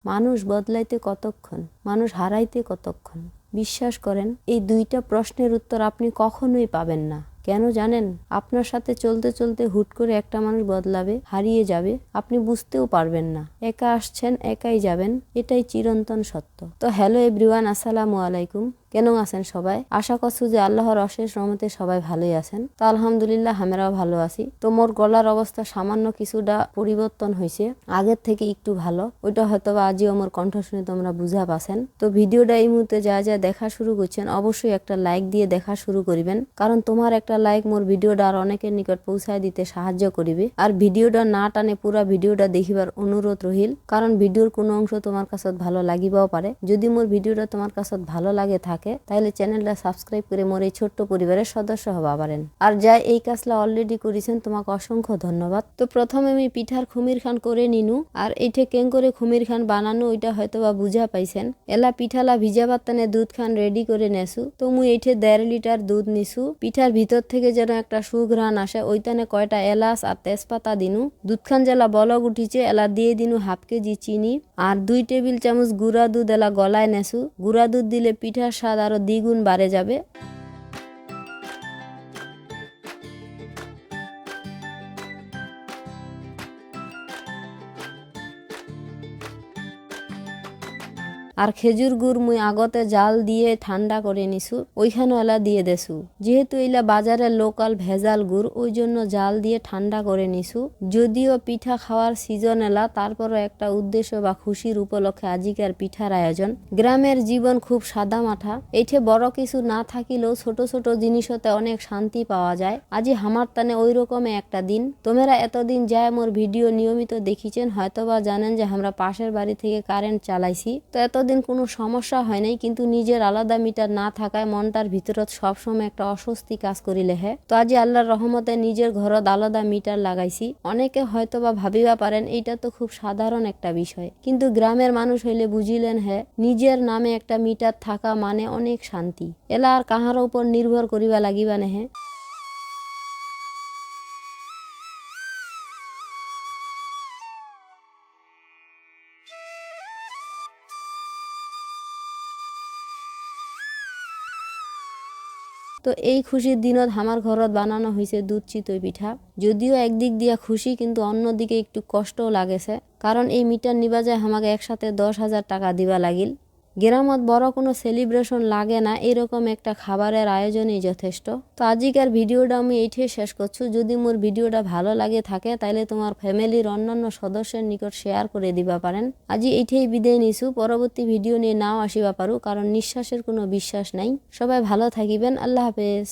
মানুষ বদলাইতে কতক্ষণ, মানুষ হারাইতে কতক্ষণ? বিশ্বাস করেন, এই দুইটা প্রশ্নের উত্তর আপনি কখনোই পাবেন না। কেন জানেন? আপনার সাথে চলতে চলতে হুট করে একটা মানুষ বদলাবে, হারিয়ে যাবে, আপনি বুঝতেও পারবেন না। একা আসছেন, একাই যাবেন, এটাই চিরন্তন সত্য। তো হ্যালো এভরিওয়ান, আসসালামু আলাইকুম। কেন আছেন সবাই? আশা করছি যে আল্লাহর অশেষ রহমতে সবাই ভালোই আছেন। তো আলহামদুলিল্লাহ আমরাও ভালো আছি। তো মোর গলার অবস্থা সামান্য কিছুটা পরিবর্তন হয়েছে, আগের থেকে একটু ভালো। ওইটা হয়তো বা আজিও আমার কণ্ঠ শুনে তোমরা বুঝা পাচ্ছেন। তো ভিডিওটা এই মুহূর্তে যা যা দেখা শুরু করছেন, অবশ্যই একটা লাইক দিয়ে দেখা শুরু করিবেন, কারণ তোমার একটা লাইক মোর ভিডিওটা আর অনেকের নিকট পৌঁছায় দিতে সাহায্য করিবে। আর ভিডিওটা না টানে পুরা ভিডিওটা দেখিবার অনুরোধ রহিল, কারণ ভিডিওর কোনো অংশ তোমার কাছে ভালো লাগিবাও পারে। যদি মোর ভিডিওটা তোমার কাছে ভালো লাগে থাকে তাহলে চ্যানেলটা সাবস্ক্রাইব করে মোর এই ছোট্ট পরিবারের সদস্য হবা পারেন। আর যা এই কাজটা অলরেডি করেছেন তোমাকে অসংখ্য ধন্যবাদ। তো প্রথমে আমি পিঠার খুমির খান করে নিনু, আর এইটা কেন করে খুমির খান বানানো ওইটা হয়তো বা বুঝা পাইছেন। এলা পিঠালা ভিজা বাতানে দুধ খান রেডি করে নেছু। তো মুই এইঠে 1.5 লিটার দুধ নিছু। পিঠার ভিতর থেকে যেন একটা সুঘ্রাণ আসে, ওইখানে কয়টা এলাচ আর তেজপাতা দিনু। দুধ খান জেলা বলক উঠিছে, এলা দিয়ে দিনু 1/2 কেজি চিনি আর 2 টেবিল চামচ গুঁড়া দুধ এলা গলায় নেছু। গুঁড়া দুধ দিলে পিঠার স্বাদ আরো দ্বিগুণ বাড়ে যাবে। আর খেজুর গুড় মুই আগতে জাল দিয়ে ঠান্ডা করে নিছু, ওইখানে এলা দিয়ে দেছু। যেহেতু এলা বাজারের লোকাল ভেজাল গুড়, ওই জন্য জাল দিয়ে ঠান্ডা করে নিছু। যদিও পিঠা খাওয়ার সিজন এলা, তারপরও একটা উদ্দেশ্য বা খুশির উপলক্ষে আজিকার পিঠার আয়োজন। গ্রামের জীবন খুব সাদা মাঠা, এইঠে বড় কিছু না থাকিলেও ছোট ছোট জিনিসতে অনেক শান্তি পাওয়া যায়। আজি হামার তানে ওই রকমে একটা দিন। তোমরা এতদিন যায় মোর ভিডিও নিয়মিত দেখিছেন, হয়তোবা জানেন যে আমরা পাশের বাড়ি থেকে কারেন্ট চালাইছি। তো এতদিন কোনো সমস্যা হয় নাই, কিন্তু নিজের আলাদা মিটার না থাকায় মনটার ভিতরত সবসময় একটা অস্বস্তি কাজ করিলে হে। তো আজি আল্লাহর রহমতে নিজের ঘরত আলাদা মিটার লাগাইছি। অনেকে হয়তোবা ভাবিবা পারেন এইটা তো খুব সাধারণ একটা বিষয়, কিন্তু গ্রামের মানুষ হইলে বুঝিলেন হে, নিজের নামে একটা মিটার থাকা মানে অনেক শান্তি। এলা আর কাহার উপর নির্ভর করিবা লাগিবা নেহে। তো এই খুশির দিনত আমার ঘরত বানানো হয়েছে দুধ চিতই পিঠা। যদিও একদিক দিয়া খুশি, কিন্তু অন্যদিকে একটু কষ্টও লাগেছে, কারণ এই মিটার নিবা যায় আমাকে একসাথে 10,000 টাকা দিবা লাগিল। গ্রামত বড় কোনো সেলিব্রেশন লাগে না, এরকম একটা খাবারের আয়োজনই যথেষ্ট। তো আজিকার ভিডিওটা আমি এইটাই শেষ করছি। যদি মোর ভিডিওটা ভালো লাগে থাকে তাহলে তোমার ফ্যামিলির অন্যান্য সদস্যের নিকট শেয়ার করে দিবা পারেন। আজি এইটাই বিদায় নিছু, পরবর্তী ভিডিও নিয়ে নাও আসিবা পারু, কারণ নিঃশ্বাসের কোনো বিশ্বাস নাই। সবাই ভালো থাকিবেন, আল্লাহ হাফেজ।